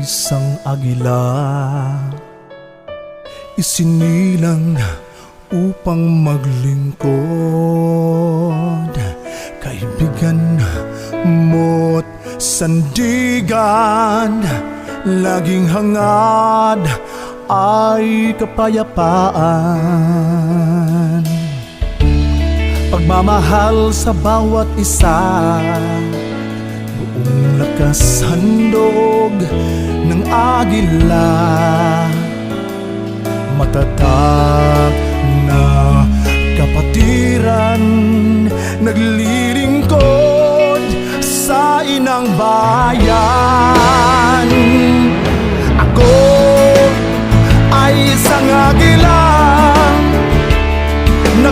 isang agila, isinilang upang maglingkod. Kaibigan mo't sandigan, laging hangad ay kapayapaan. Pagmamahal sa bawat isa, buong lakas handog ng agila, matatag na